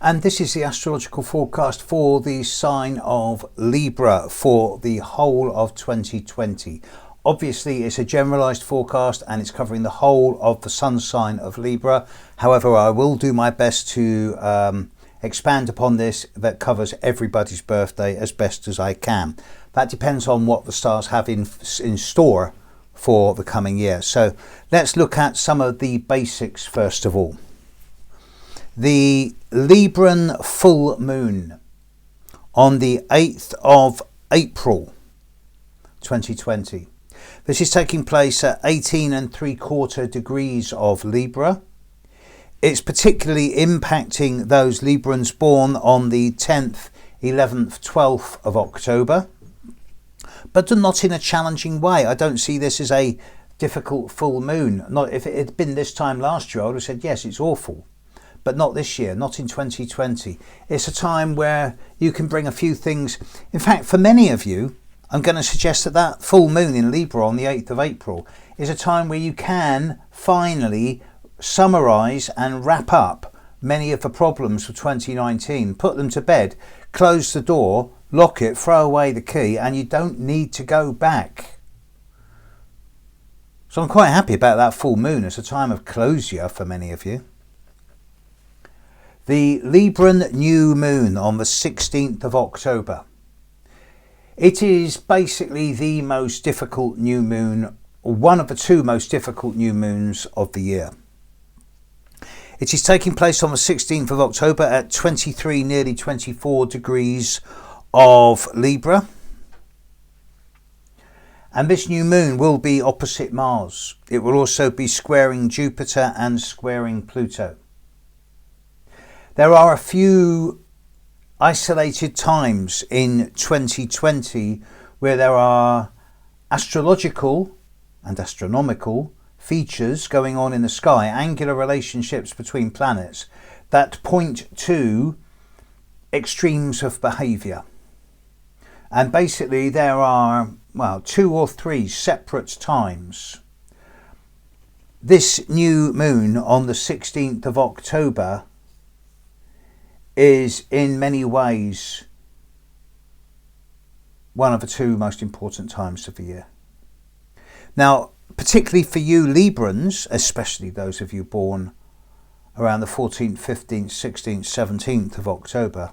And this is the astrological forecast for the sign of Libra for the whole of 2020. Obviously, it's a generalized forecast and it's covering the whole of the sun sign of Libra. However, I will do my best to expand upon this that covers everybody's birthday as best as I can. That depends on what the stars have in store for the coming year. So let's look at some of the basics first of all. The Libran full moon on the 8th of April 2020. This is taking place at 18 3/4 degrees of Libra. It's particularly impacting those Librans born on the 10th, 11th, 12th of October, but not in a challenging way. I don't see this as a difficult full moon. Not if it had been this time last year, I would have said, yes, it's awful. But not this year, not in 2020. It's a time where you can bring a few things. In fact, for many of you, I'm going to suggest that that full moon in Libra on the 8th of April is a time where you can finally summarise and wrap up many of the problems of 2019, put them to bed, close the door, lock it, throw away the key, and you don't need to go back. So I'm quite happy about that full moon. It's a time of closure for many of you. The Libran new moon on the 16th of October. It is basically the most difficult new moon, or one of the two most difficult new moons of the year. It is taking place on the 16th of October at 23, nearly 24 degrees of Libra. And this new moon will be opposite Mars. It will also be squaring Jupiter and squaring Pluto. There are a few isolated times in 2020 where there are astrological and astronomical features going on in the sky, angular relationships between planets that point to extremes of behaviour. And basically there are, well, 2 or 3 separate times. This new moon on the 16th of October is in many ways one of the 2 most important times of the year. Now, particularly for you Librans, especially those of you born around the 14th, 15th, 16th, 17th of October,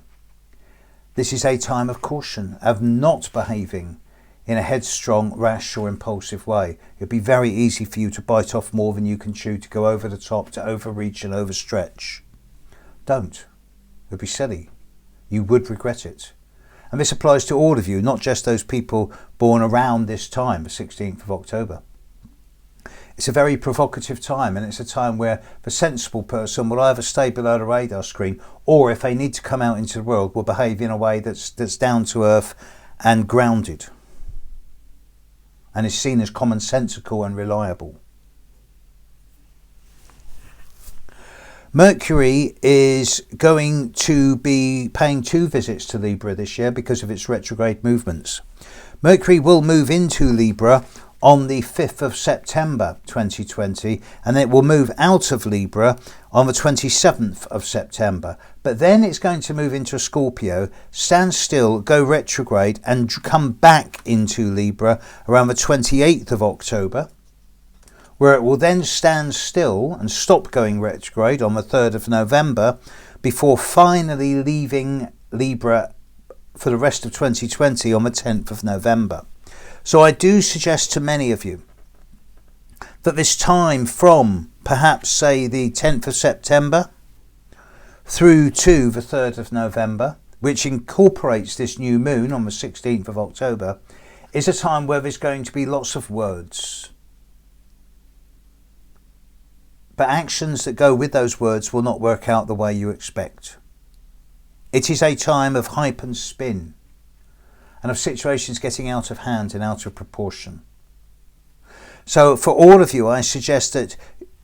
this is a time of caution, of not behaving in a headstrong, rash or impulsive way. It'd be very easy for you to bite off more than you can chew, to go over the top, to overreach and overstretch. Don't. It would be silly. You would regret it. And this applies to all of you, not just those people born around this time, the 16th of October. It's a very provocative time, and it's a time where the sensible person will either stay below the radar screen, or if they need to come out into the world, will behave in a way that's down to earth and grounded, and is seen as commonsensical and reliable. Mercury is going to be paying 2 visits to Libra this year because of its retrograde movements. Mercury will move into Libra on the 5th of September 2020, and it will move out of Libra on the 27th of September. But then it's going to move into Scorpio, stand still, go retrograde, and come back into Libra around the 28th of October, where it will then stand still and stop going retrograde on the 3rd of November before finally leaving Libra for the rest of 2020 on the 10th of November. So I do suggest to many of you that this time from perhaps say the 10th of September through to the 3rd of November, which incorporates this new moon on the 16th of October, is a time where there's going to be lots of words. But actions that go with those words will not work out the way you expect. It is a time of hype and spin, and of situations getting out of hand and out of proportion. So for all of you, I suggest that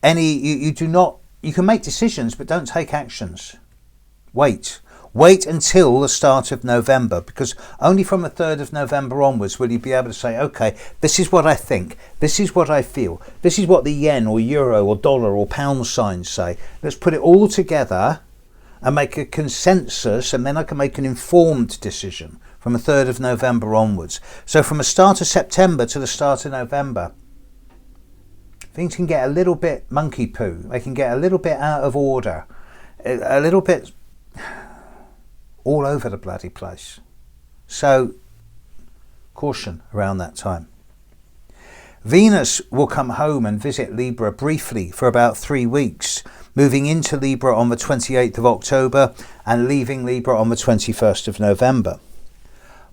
you can make decisions, but don't take actions. Wait until the start of November, because only from the 3rd of November onwards will you be able to say, okay, this is what I think, this is what I feel, this is what the yen or euro or dollar or pound signs say. Let's put it all together and make a consensus, and then I can make an informed decision from the 3rd of November onwards. So from the start of September to the start of November, things can get a little bit monkey poo. They can get a little bit out of order, a little bit all over the bloody place. So caution around that time. Venus will come home and visit Libra briefly for about 3 weeks, moving into Libra on the 28th of October and leaving Libra on the 21st of November.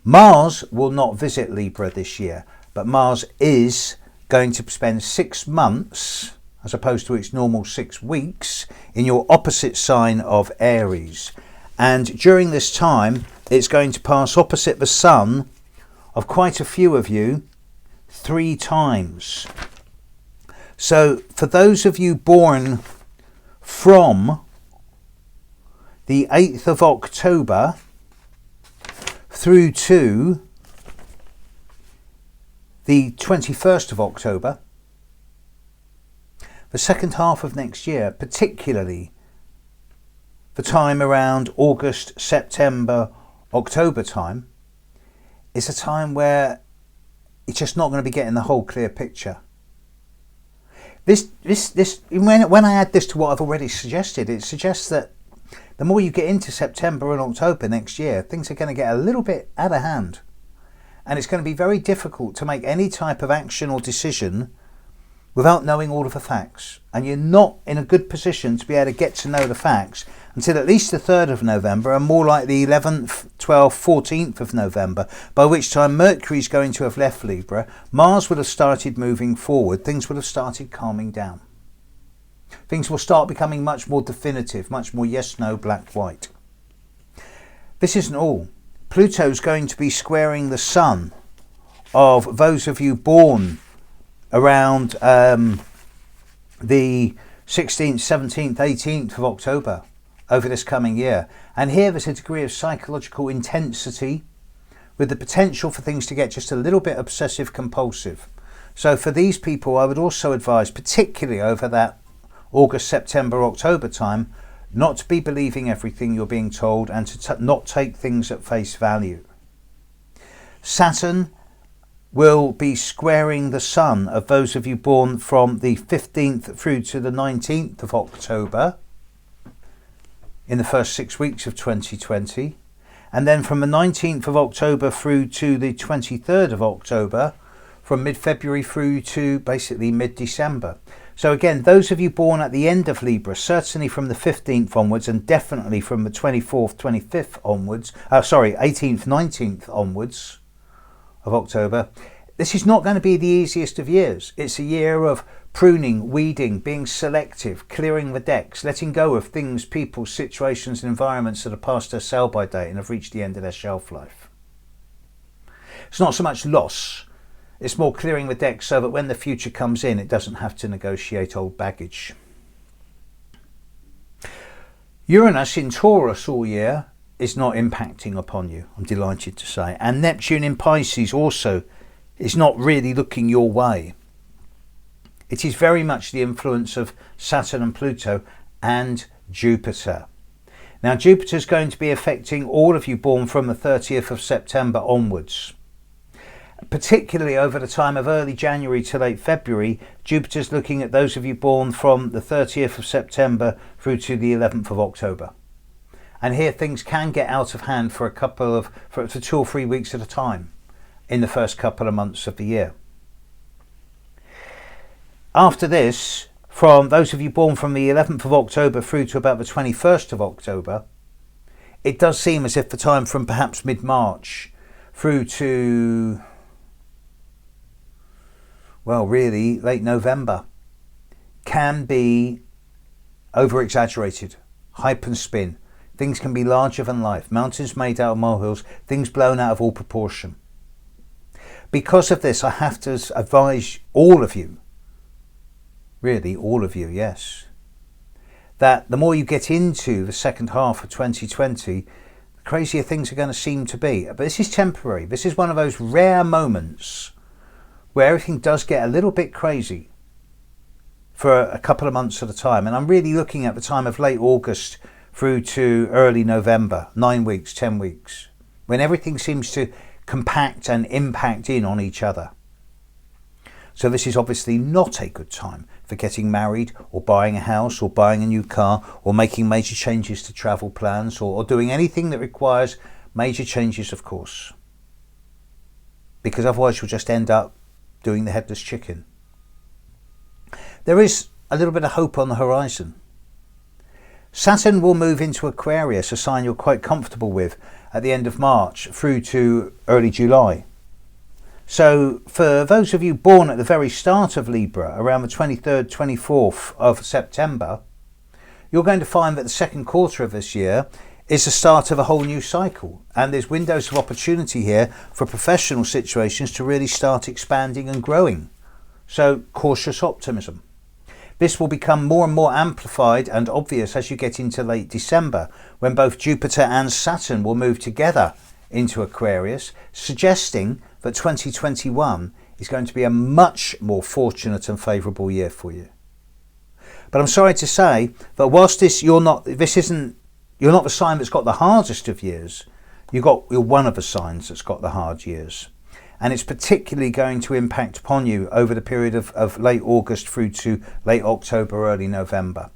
Mars will not visit Libra this year, but Mars is going to spend 6 months, as opposed to its normal 6 weeks, in your opposite sign of Aries. And during this time, it's going to pass opposite the Sun of quite a few of you 3 times. So for those of you born from the 8th of October through to the 21st of October, the second half of next year, particularly the time around August, September, October time, is a time where it's just not going to be getting the whole clear picture. When I add this to what I've already suggested, it suggests that the more you get into September and October next year, things are going to get a little bit out of hand. And it's going to be very difficult to make any type of action or decision without knowing all of the facts. And you're not in a good position to be able to get to know the facts until at least the 3rd of November, and more like the 11th, 12th, 14th of November, by which time Mercury's going to have left Libra, Mars would have started moving forward, things would have started calming down. Things will start becoming much more definitive, much more yes, no, black, white. This isn't all. Pluto's going to be squaring the Sun of those of you born around the 16th, 17th, 18th of October over this coming year. And here there's a degree of psychological intensity with the potential for things to get just a little bit obsessive compulsive. So for these people, I would also advise, particularly over that August, September, October time, not to be believing everything you're being told and to not take things at face value. Saturn will be squaring the Sun of those of you born from the 15th through to the 19th of October in the first 6 weeks of 2020, and then from the 19th of October through to the 23rd of October, from mid-February through to basically mid-December. So again, those of you born at the end of Libra, certainly from the 15th onwards, and definitely from the 24th, 25th onwards, 18th, 19th onwards of October, this is not going to be the easiest of years. It's a year of pruning, weeding, being selective, clearing the decks, letting go of things, people, situations and environments that are past their sell-by date and have reached the end of their shelf life. It's not so much loss, it's more clearing the decks so that when the future comes in, it doesn't have to negotiate old baggage. Uranus in Taurus all year is not impacting upon you, I'm delighted to say. And Neptune in Pisces also is not really looking your way. It is very much the influence of Saturn and Pluto and Jupiter. Now Jupiter's going to be affecting all of you born from the 30th of September onwards. Particularly over the time of early January to late February, Jupiter's looking at those of you born from the 30th of September through to the 11th of October. And here things can get out of hand for 2 or 3 weeks at a time in the first couple of months of the year. After this, from those of you born from the 11th of October through to about the 21st of October, it does seem as if the time from perhaps mid-March through to, well, really late November can be over-exaggerated, hype and spin. Things can be larger than life, mountains made out of molehills, things blown out of all proportion. Because of this, I have to advise all of you, really all of you, yes, that the more you get into the second half of 2020, the crazier things are going to seem to be. But this is temporary. This is one of those rare moments where everything does get a little bit crazy for a couple of months at a time. And I'm really looking at the time of late August through to early November, 9 weeks, 10 weeks, when everything seems to compact and impact in on each other. So this is obviously not a good time for getting married or buying a house or buying a new car or making major changes to travel plans or doing anything that requires major changes, of course. Because otherwise you'll just end up doing the headless chicken. There is a little bit of hope on the horizon. Saturn will move into Aquarius, a sign you're quite comfortable with, at the end of March through to early July. So for those of you born at the very start of Libra, around the 23rd, 24th of September, you're going to find that the second quarter of this year is the start of a whole new cycle. And there's windows of opportunity here for professional situations to really start expanding and growing. So cautious optimism. This will become more and more amplified and obvious as you get into late December, when both Jupiter and Saturn will move together into Aquarius, suggesting that 2021 is going to be a much more fortunate and favourable year for you. But I'm sorry to say that whilst you're not the sign that's got the hardest of years, you're one of the signs that's got the hard years. And it's particularly going to impact upon you over the period of late August through to late October, early November.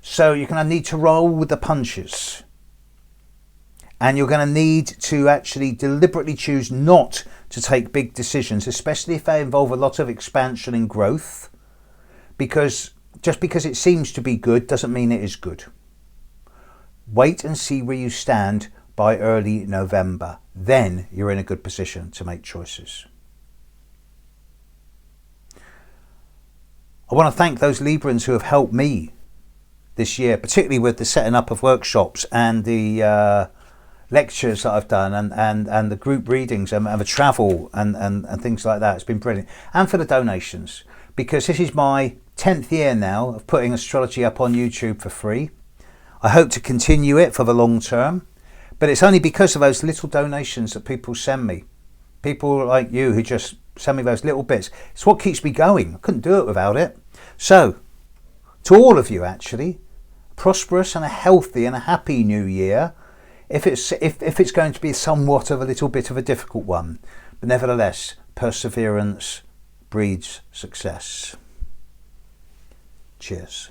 So you're going to need to roll with the punches. And you're going to need to actually deliberately choose not to take big decisions, especially if they involve a lot of expansion and growth. Because just because it seems to be good doesn't mean it is good. Wait and see where you stand by early November. Then you're in a good position to make choices. I want to thank those Librans who have helped me this year, particularly with the setting up of workshops and the lectures that I've done and the group readings and the travel and things like that. It's been brilliant. And for the donations, because this is my 10th year now of putting astrology up on YouTube for free. I hope to continue it for the long term, but it's only because of those little donations that people send me. People like you who just send me those little bits. It's what keeps me going. I couldn't do it without it. So, to all of you actually, prosperous and a healthy and a happy new year. If it's going to be somewhat of a little bit of a difficult one, but nevertheless, perseverance breeds success. Cheers.